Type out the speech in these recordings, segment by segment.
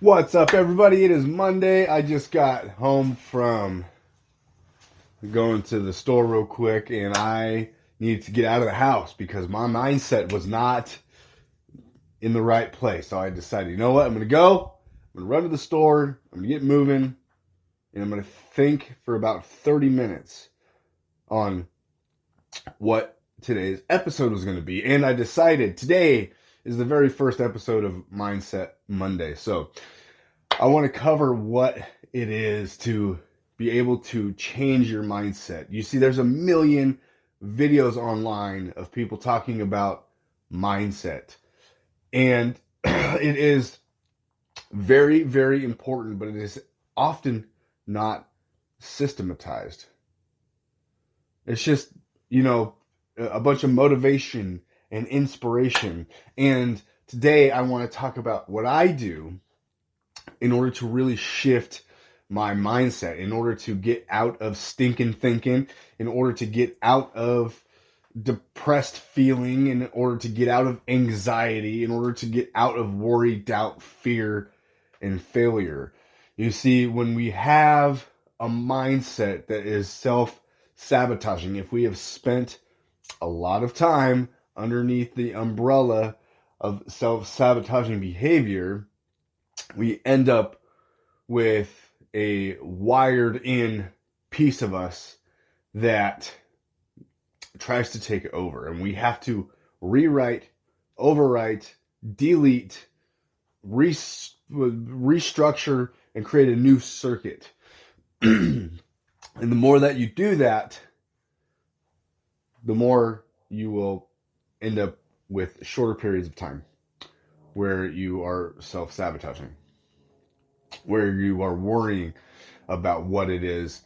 What's up, everybody? It is Monday. I just got home from going to the store real quick, and I needed to get out of the house because my mindset was not in the right place. So I decided, you know what? I'm going to go. I'm going to run to the store. I'm going to get moving, and I'm going to think for about 30 minutes on what today's episode was going to be. And I decided today is the very first episode of Mindset Monday. So I want to cover what it is to be able to change your mindset. You see, there's a million videos online of people talking about mindset. And it is very, very important, but it is often not systematized. It's just, you know, a bunch of motivation and inspiration. And today I want to talk about what I do in order to really shift my mindset, in order to get out of stinking thinking, in order to get out of depressed feeling, in order to get out of anxiety, in order to get out of worry, doubt, fear, and failure. You see, when we have a mindset that is self sabotaging, if we have spent a lot of time underneath the umbrella of self sabotaging behavior, we end up with a wired in piece of us that tries to take over. And we have to rewrite, overwrite, delete, restructure, and create a new circuit. And the more that you do that, the more you will end up with shorter periods of time where you are self sabotaging, where you are worrying about what it is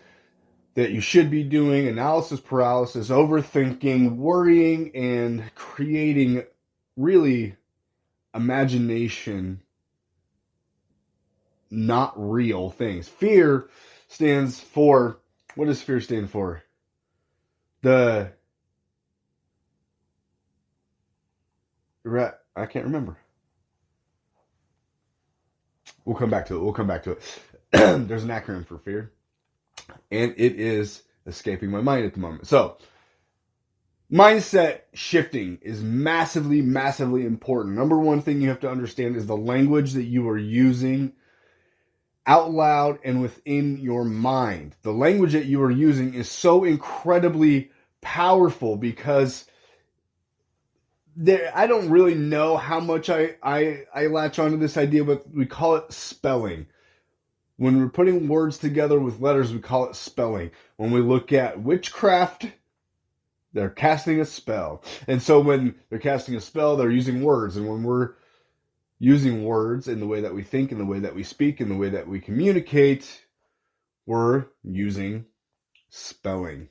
that you should be doing, analysis paralysis, overthinking, worrying, and creating really imagination, not real things. Fear stands for, what does fear stand for? The, I can't remember. We'll come back to it. We'll come back to it. There's an acronym for fear, and it is escaping my mind at the moment. So, mindset shifting is massively, massively important. Number one thing you have to understand is the language that you are using out loud and within your mind. The language that you are using is so incredibly powerful because I don't really know how much I latch onto this idea, but we call it spelling. When we're putting words together with letters, we call it spelling. When we look at witchcraft, they're casting a spell. And so when they're casting a spell, they're using words. And when we're using words in the way that we think, in the way that we speak, in the way that we communicate, we're using spelling.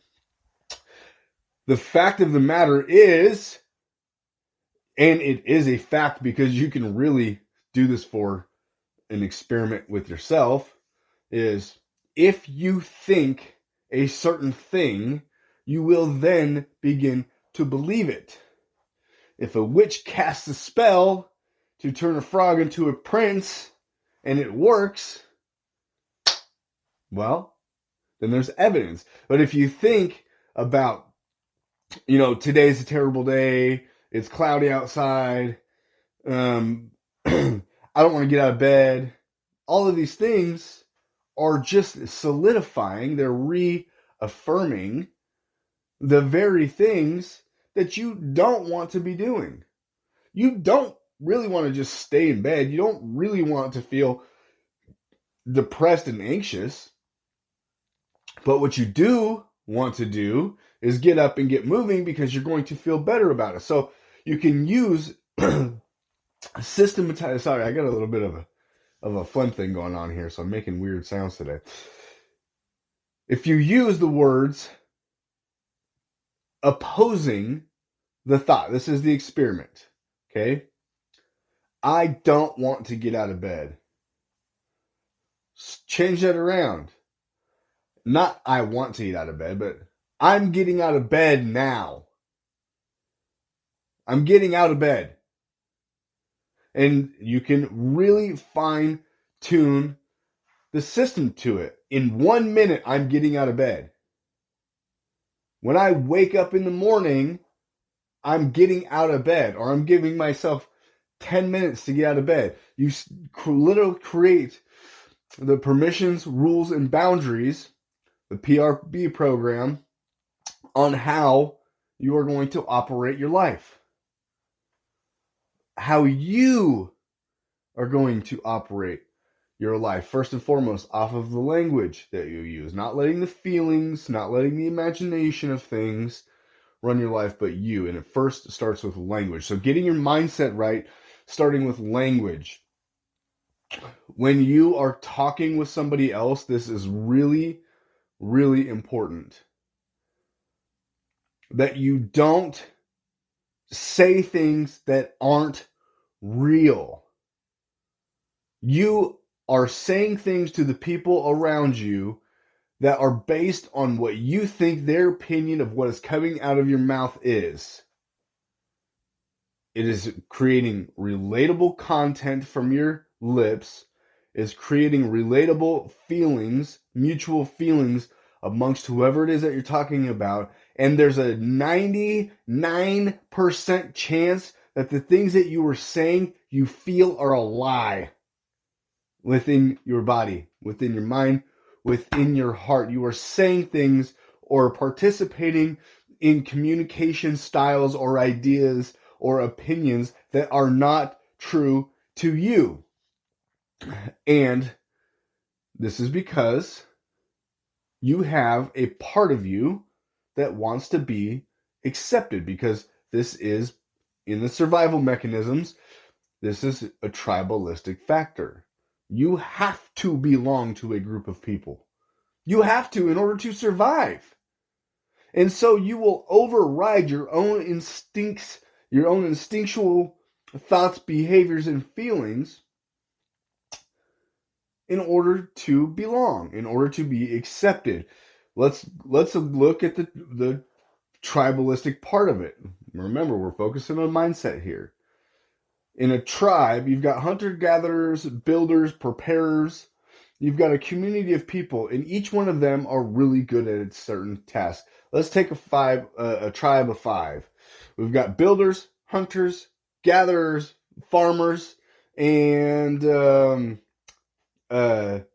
The fact of the matter is, and it is a fact because you can really do this for an experiment with yourself, is if you think a certain thing, you will then begin to believe it. If a witch casts a spell to turn a frog into a prince and it works, well, then there's evidence. But if you think about, today's a terrible day, it's cloudy outside, I don't want to get out of bed, all of these things are just solidifying, they're reaffirming the very things that you don't want to be doing. You don't really want to just stay in bed. You don't really want to feel depressed and anxious. But what you do want to do is get up and get moving because you're going to feel better about it. So you can use systematize. Sorry, I got a little bit of a fun thing going on here, so I'm making weird sounds today. If you use the words opposing the thought, this is the experiment, okay? I don't want to get out of bed. Change that around. Not I want to get out of bed, but I'm getting out of bed now. I'm getting out of bed. And you can really fine tune the system to it. In 1 minute, I'm getting out of bed. When I wake up in the morning, I'm getting out of bed, or I'm giving myself 10 minutes to get out of bed. You literally create the permissions, rules, and boundaries, the PRB program, on how you are going to operate your life. How you are going to operate your life, first and foremost, off of the language that you use. Not letting the feelings, not letting the imagination of things run your life, but you. And it first starts with language. So getting your mindset right, starting with language. When you are talking with somebody else, this is really, really important. That you don't say things that aren't real. You are saying things to the people around you that are based on what you think their opinion of what is coming out of your mouth is. It is creating relatable content from your lips, is creating relatable feelings, mutual feelings amongst whoever it is that you're talking about. And there's a 99% chance that the things that you were saying you feel are a lie within your body, within your mind, within your heart. You are saying things or participating in communication styles or ideas or opinions that are not true to you. And this is because you have a part of you that wants to be accepted, because this is, in the survival mechanisms, this is a tribalistic factor. You have to belong to a group of people. You have to in order to survive. And so you will override your own instincts, your own instinctual thoughts, behaviors, and feelings in order to belong, in order to be accepted. Let's look at the tribalistic part of it. Remember, we're focusing on mindset here. In a tribe, you've got hunter-gatherers, builders, preparers. You've got a community of people, and each one of them are really good at a certain task. Let's take a tribe of 5. We've got builders, hunters, gatherers, farmers, and I don't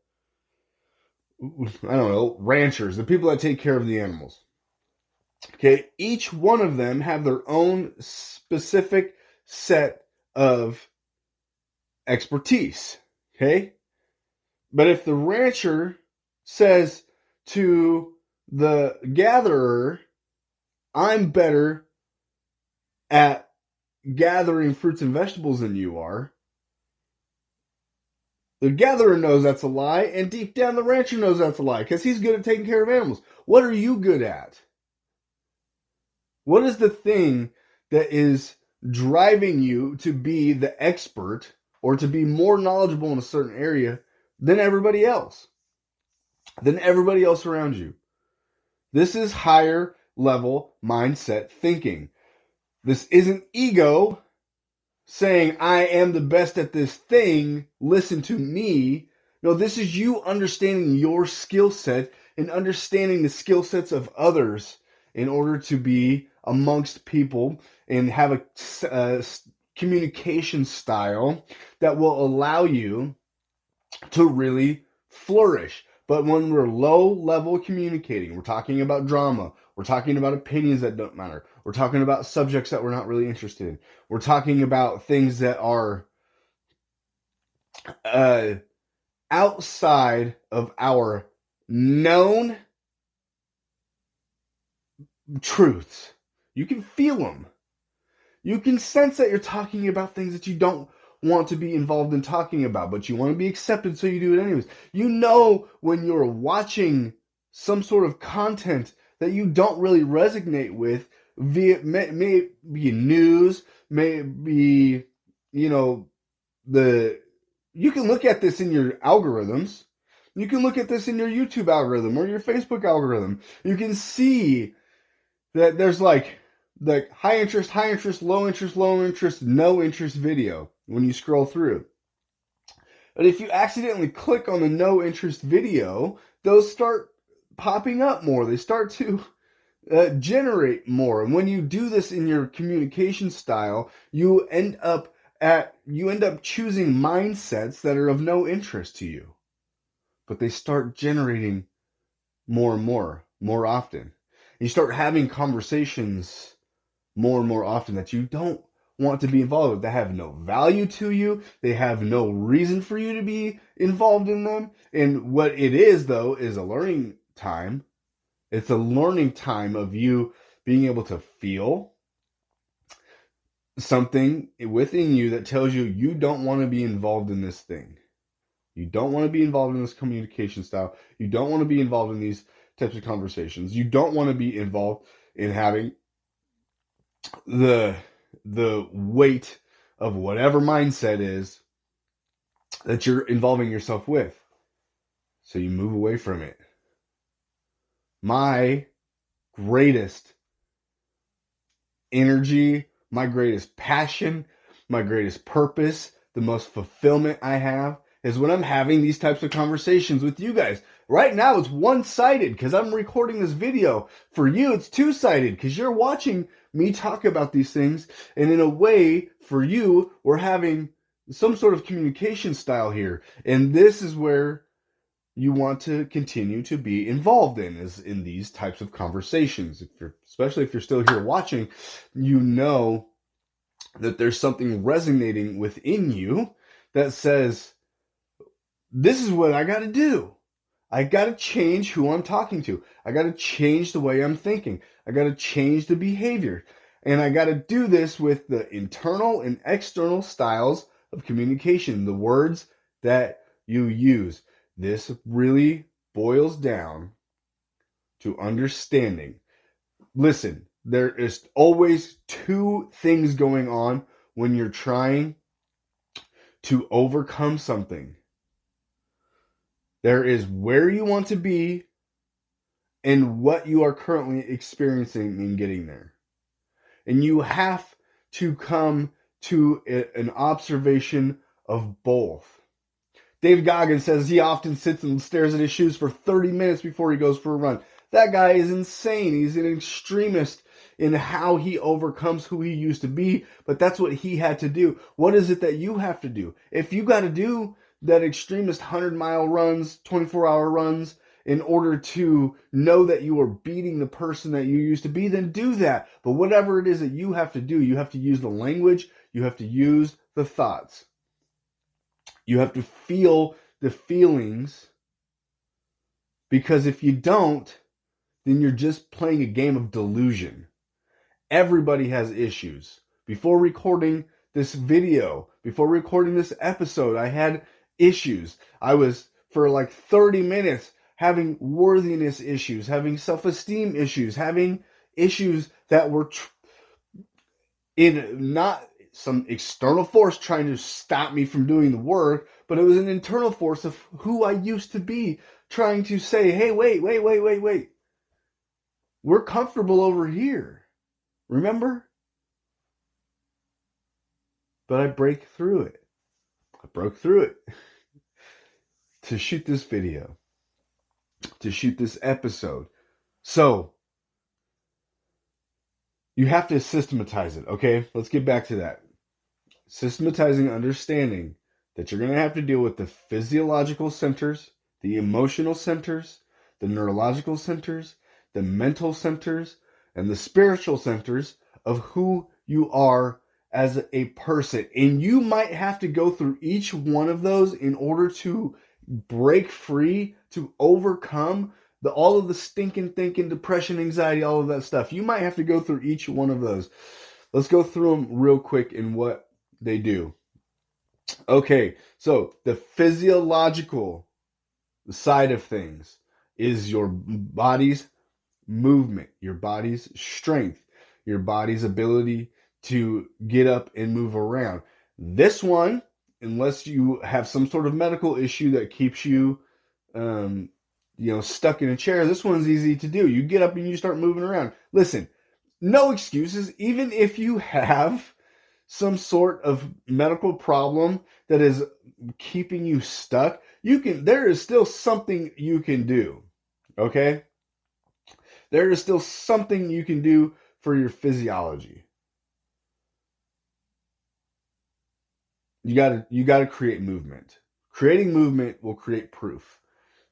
know, ranchers, the people that take care of the animals. Okay, each one of them have their own specific set of expertise. Okay, but if the rancher says to the gatherer, I'm better at gathering fruits and vegetables than you are, the gatherer knows that's a lie, and deep down the rancher knows that's a lie, because he's good at taking care of animals. What are you good at? What is the thing that is driving you to be the expert or to be more knowledgeable in a certain area than everybody else around you? This is higher level mindset thinking. This isn't ego saying, I am the best at this thing, listen to me. No, this is you understanding your skill set and understanding the skill sets of others in order to be amongst people and have a communication style that will allow you to really flourish. But when we're low level communicating, we're talking about drama, we're talking about opinions that don't matter, we're talking about subjects that we're not really interested in, we're talking about things that are outside of our known truths. You can feel them. You can sense that you're talking about things that you don't want to be involved in talking about, but you want to be accepted, so you do it anyways. You know when you're watching some sort of content that you don't really resonate with, may be news, may be, you can look at this in your algorithms. You can look at this in your YouTube algorithm or your Facebook algorithm. You can see that there's like high interest, low interest, no interest video when you scroll through. But if you accidentally click on the no interest video, those start popping up more. They start to generate more. And when you do this in your communication style, you end up choosing mindsets that are of no interest to you. But they start generating more and more often. You start having conversations more and more often that you don't want to be involved with, that have no value to you. They have no reason for you to be involved in them. And what it is, though, is a learning time. It's a learning time of you being able to feel something within you that tells you you don't want to be involved in this thing. You don't want to be involved in this communication style. You don't want to be involved in these types of conversations. You don't want to be involved in having the weight of whatever mindset is that you're involving yourself with. So you move away from it. My greatest energy, my greatest passion, my greatest purpose, the most fulfillment I have is when I'm having these types of conversations with you guys. Right now it's one-sided because I'm recording this video. For you, it's two-sided because you're watching me talk about these things. And in a way, for you, we're having some sort of communication style here. And this is where you want to continue to be involved in, is in these types of conversations. Especially if you're still here watching, you know that there's something resonating within you that says, this is what I got to do. I got to change who I'm talking to. I got to change the way I'm thinking. I got to change the behavior. And I got to do this with the internal and external styles of communication, the words that you use. This really boils down to understanding. Listen, there is always two things going on when you're trying to overcome something. There is where you want to be and what you are currently experiencing in getting there. And you have to come to an observation of both. David Goggins says he often sits and stares at his shoes for 30 minutes before he goes for a run. That guy is insane. He's an extremist in how he overcomes who he used to be, but that's what he had to do. What is it that you have to do? If you got to do that extremist 100-mile runs, 24-hour runs, in order to know that you are beating the person that you used to be, then do that. But whatever it is that you have to do, you have to use the language, you have to use the thoughts. You have to feel the feelings, because if you don't, then you're just playing a game of delusion. Everybody has issues. Before recording this video, before recording this episode, I had issues. I was, for like 30 minutes, having worthiness issues, having self-esteem issues, having issues that were in not some external force trying to stop me from doing the work, but it was an internal force of who I used to be trying to say, hey, wait. We're comfortable over here. Remember? But I break through it. I broke through it to shoot this video, to shoot this episode. So, you have to systematize it, okay? Let's get back to that. Systematizing, understanding that you're going to have to deal with the physiological centers, the emotional centers, the neurological centers, the mental centers, and the spiritual centers of who you are as a person. And you might have to go through each one of those in order to break free, to overcome all of the stinking thinking, depression, anxiety, all of that stuff. You might have to go through each one of those. Let's go through them real quick in what they do. Okay, so the physiological side of things is your body's movement, your body's strength, your body's ability to get up and move around. This one, unless you have some sort of medical issue that keeps you, stuck in a chair, this one's easy to do. You get up and you start moving around. Listen, no excuses. Even if you have some sort of medical problem that is keeping you stuck, there is still something you can do. Okay? There is still something you can do for your physiology. You got to create movement. Creating movement will create proof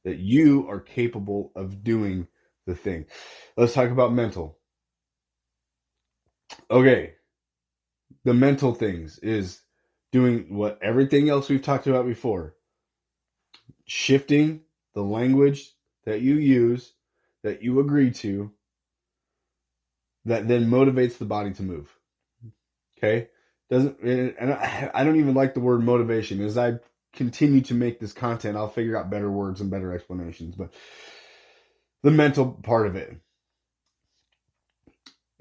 that you are capable of doing the thing. Let's talk about mental. Okay, the mental things is doing what everything else we've talked about before. Shifting the language that you use, that you agree to, that then motivates the body to move. Okay? Doesn't and I don't even like the word motivation. As I continue to make this content, I'll figure out better words and better explanations, but the mental part of it.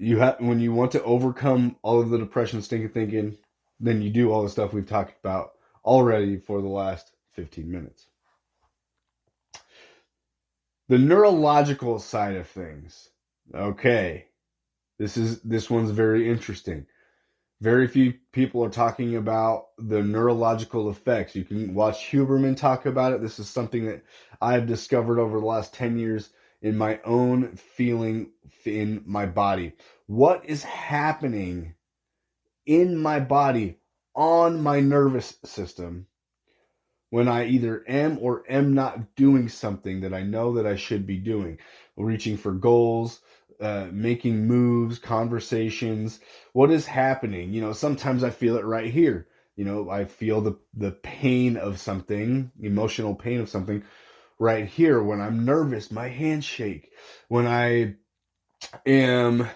You have when you want to overcome all of the depression, stinking thinking, then you do all the stuff we've talked about already for the last 15 minutes. The neurological side of things. Okay. This one's very interesting. Very few people are talking about the neurological effects. You can watch Huberman talk about it. This is something that I've discovered over the last 10 years in my own feeling in my body. What is happening in my body on my nervous system when I either am or am not doing something that I know that I should be doing, reaching for goals, making moves, conversations. What is happening? Sometimes I feel it right here. I feel the pain of something, emotional pain of something right here. When I'm nervous, my hands shake. When I am,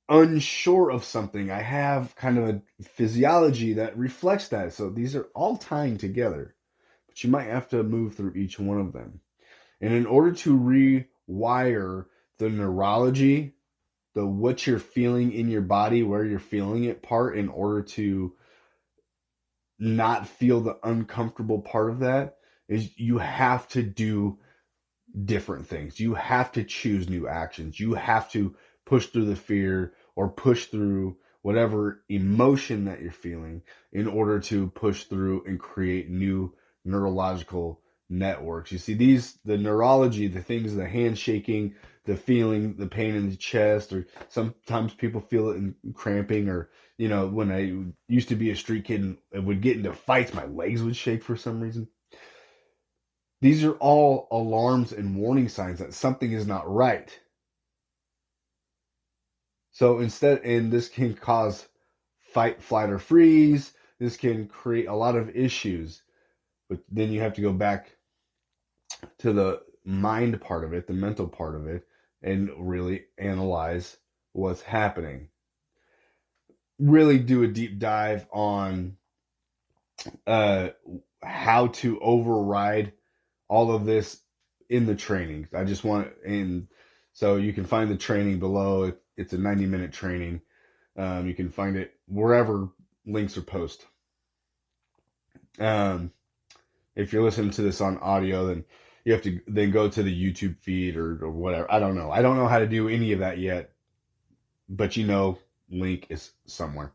unsure of something, I have kind of a physiology that reflects that. So these are all tying together, but you might have to move through each one of them. And in order to rewire the neurology, the what you're feeling in your body, where you're feeling it part, in order to not feel the uncomfortable part of that, is you have to do different things. You have to choose new actions. You have to push through the fear or push through whatever emotion that you're feeling in order to push through and create new neurological networks. You see, the neurology, the things, the handshaking, the feeling, the pain in the chest, or sometimes people feel it in cramping, or, when I used to be a street kid and would get into fights, my legs would shake for some reason. These are all alarms and warning signs that something is not right. So and this can cause fight, flight, or freeze. This can create a lot of issues. But then you have to go back to the mind part of it, the mental part of it, and really analyze what's happening. Really do a deep dive on uh, how to override all of this in the training. I just want, and so you can find the training below. It's a 90-minute training. You can find it wherever links are posted. If you're listening to this on audio, then you have to then go to the YouTube feed or whatever. I don't know. I don't know how to do any of that yet, but link is somewhere.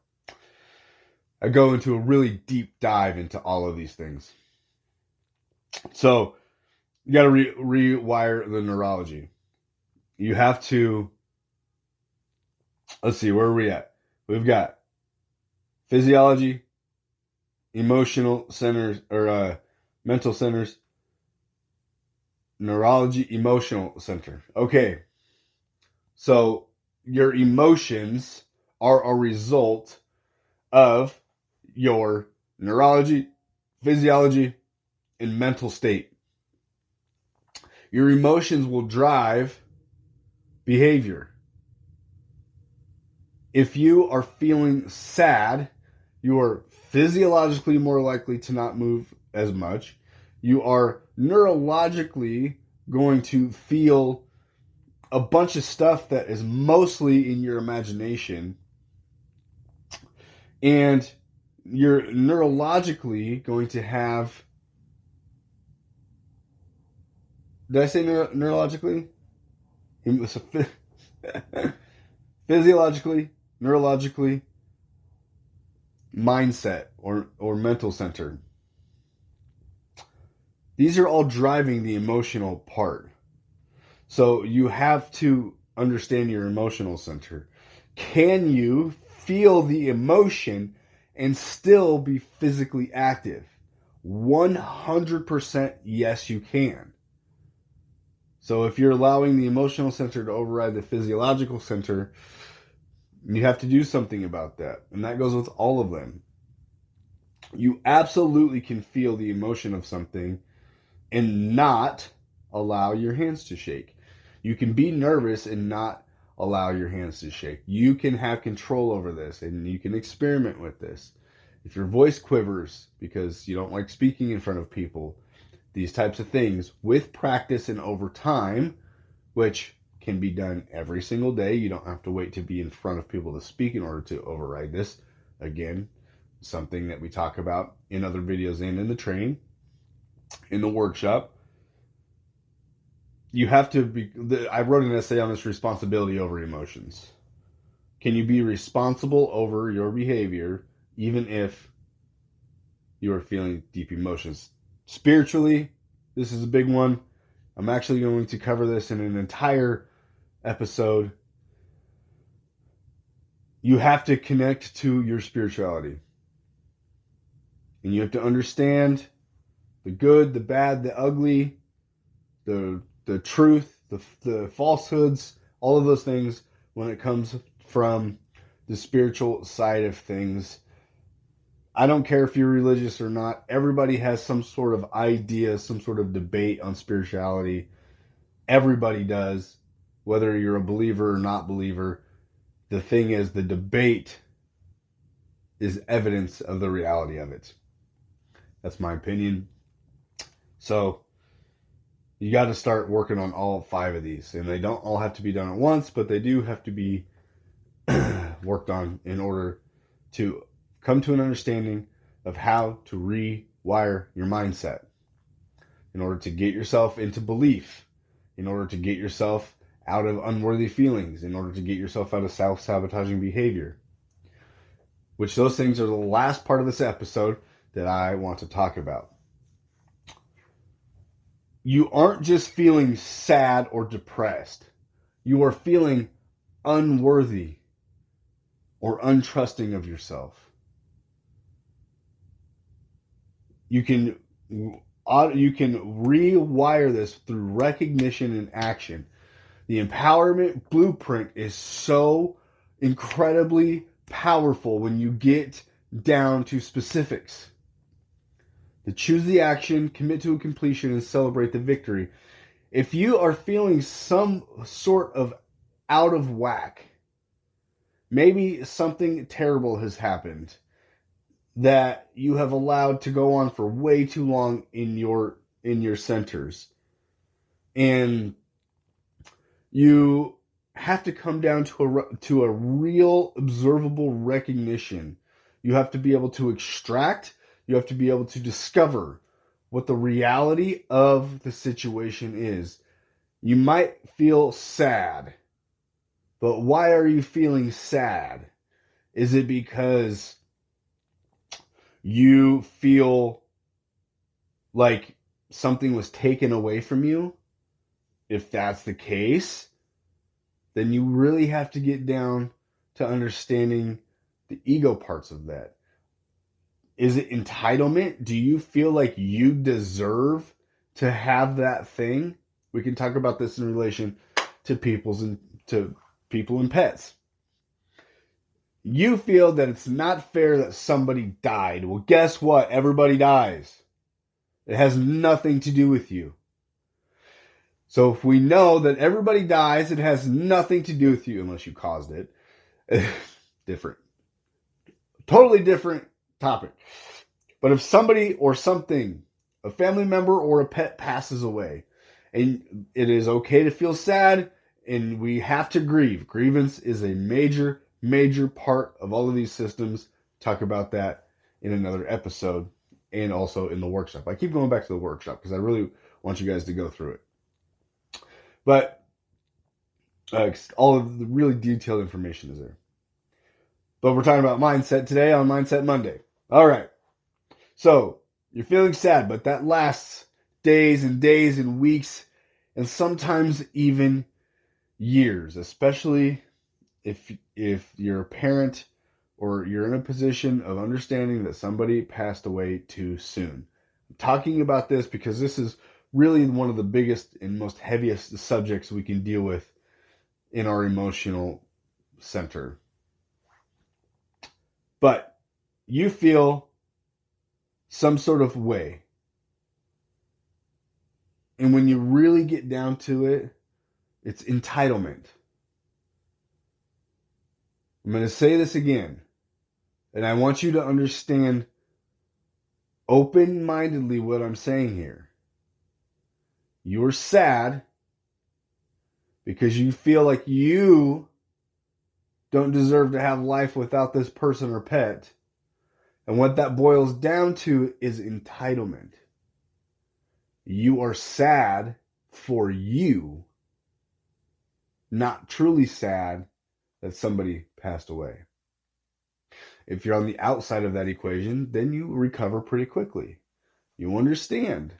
I go into a really deep dive into all of these things. So you got to rewire the neurology. You have to, let's see, where are we at? We've got physiology, emotional centers, or mental centers, neurology, emotional center. Okay, so your emotions are a result of your neurology, physiology, and mental state. Your emotions will drive behavior. If you are feeling sad, you are physiologically more likely to not move as much. You are neurologically going to feel a bunch of stuff that is mostly in your imagination. And you're neurologically going to have. Did I say neurologically? Physiologically, neurologically, mindset or mental center. These are all driving the emotional part. So you have to understand your emotional center. Can you feel the emotion and still be physically active? 100% yes, you can. So if you're allowing the emotional center to override the physiological center, you have to do something about that. And that goes with all of them. You absolutely can feel the emotion of something and not allow your hands to shake. You can be nervous and not allow your hands to shake. You can have control over this and you can experiment with this. If your voice quivers because you don't like speaking in front of people, these types of things with practice and over time, which can be done every single day. You don't have to wait to be in front of people to speak in order to override this. Again, something that we talk about in other videos and in the training, in the workshop. You have to be. I wrote an essay on this responsibility over emotions. Can you be responsible over your behavior even if you are feeling deep emotions? Spiritually, this is a big one. I'm actually going to cover this in an entire episode. You have to connect to your spirituality. And you have to understand the good, the bad, the ugly, the truth, the falsehoods, all of those things when it comes from the spiritual side of things. I don't care if you're religious or not. Everybody has some sort of idea, some sort of debate on spirituality. Everybody does, whether you're a believer or not believer. The thing is, the debate is evidence of the reality of it. That's my opinion. So you got to start working on all 5 of these. And they don't all have to be done at once, but they do have to be worked on in order to come to an understanding of how to rewire your mindset, in order to get yourself into belief, in order to get yourself out of unworthy feelings, in order to get yourself out of self-sabotaging behavior. Which those things are the last part of this episode that I want to talk about. You aren't just feeling sad or depressed. You are feeling unworthy or untrusting of yourself. You can rewire this through recognition and action. The empowerment blueprint is so incredibly powerful when you get down to specifics. To choose the action, commit to a completion, and celebrate the victory. If you are feeling some sort of out of whack, maybe something terrible has happened that you have allowed to go on for way too long in your centers, and you have to come down to a real observable recognition. You have to be able to extract, you have to be able to discover what the reality of the situation is. You might feel sad, but why are you feeling sad? Is it because you feel like something was taken away from you? If that's the case, then you really have to get down to understanding the ego parts of that. Is it entitlement? Do you feel like you deserve to have that thing? We can talk about this in relation to to people and pets. You feel that it's not fair that somebody died. Well, guess what? Everybody dies. It has nothing to do with you. So if we know that everybody dies, it has nothing to do with you unless you caused it. Different. Totally different topic. But if somebody or something, a family member or a pet passes away, and it is okay to feel sad, and we have to grieve. Grievance is a major, major part of all of these systems. Talk about that in another episode and also in the workshop. I keep going back to the workshop because I really want you guys to go through it. But all of the really detailed information is there. But we're talking about mindset today on Mindset Monday. All right. So you're feeling sad, but that lasts days and days and weeks and sometimes even years, especially if you're a parent or you're in a position of understanding that somebody passed away too soon. I'm talking about this because this is really one of the biggest and most heaviest subjects we can deal with in our emotional center. But you feel some sort of way. And when you really get down to it, it's entitlement. I'm going to say this again, and I want you to understand open mindedly what I'm saying here. You're sad because you feel like you don't deserve to have life without this person or pet. And what that boils down to is entitlement. You are sad for you, not truly sad that somebody passed away. If you're on the outside of that equation, then you recover pretty quickly. You understand.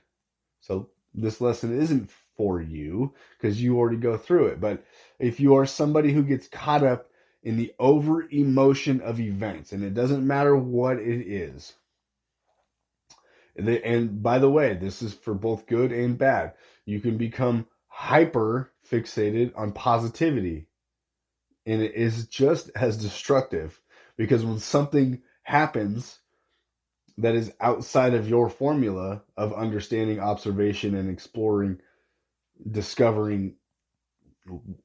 So this lesson isn't for you because you already go through it. But if you are somebody who gets caught up in the over emotion of events, and it doesn't matter what it is. And by the way, this is for both good and bad. You can become hyper fixated on positivity, and it is just as destructive because when something happens that is outside of your formula of understanding, observation, and exploring, discovering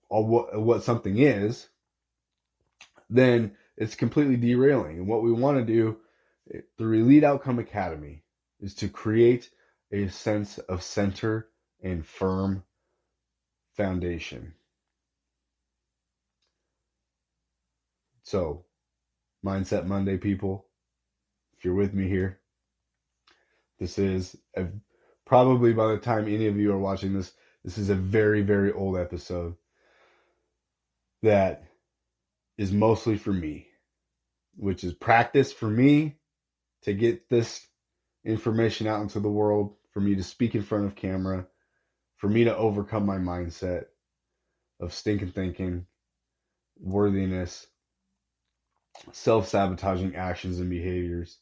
what something is, then it's completely derailing. And what we want to do through Elite Outcome Academy is to create a sense of center and firm foundation. So, Mindset Monday, people, if you're with me here, this is probably by the time any of you are watching this, this is a very, very old episode that is mostly for me, which is practice for me to get this information out into the world, for me to speak in front of camera, for me to overcome my mindset of stinking thinking, worthiness, self-sabotaging actions and behaviors,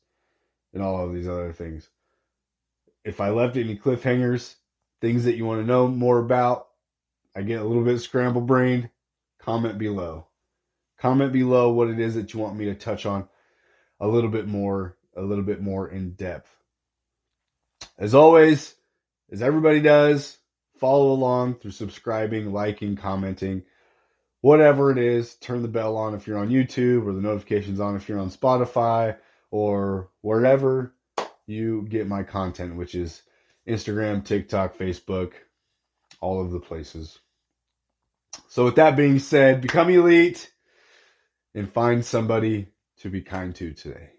and all of these other things. If I left any cliffhangers, things that you want to know more about, I get a little bit scramble brained, comment below. Comment below what it is that you want me to touch on a little bit more in depth. As always, as everybody does, follow along through subscribing, liking, commenting, whatever it is. Turn the bell on if you're on YouTube, or the notifications on if you're on Spotify, or wherever you get my content, which is Instagram, TikTok, Facebook, all of the places. So with that being said, become elite and find somebody to be kind to today.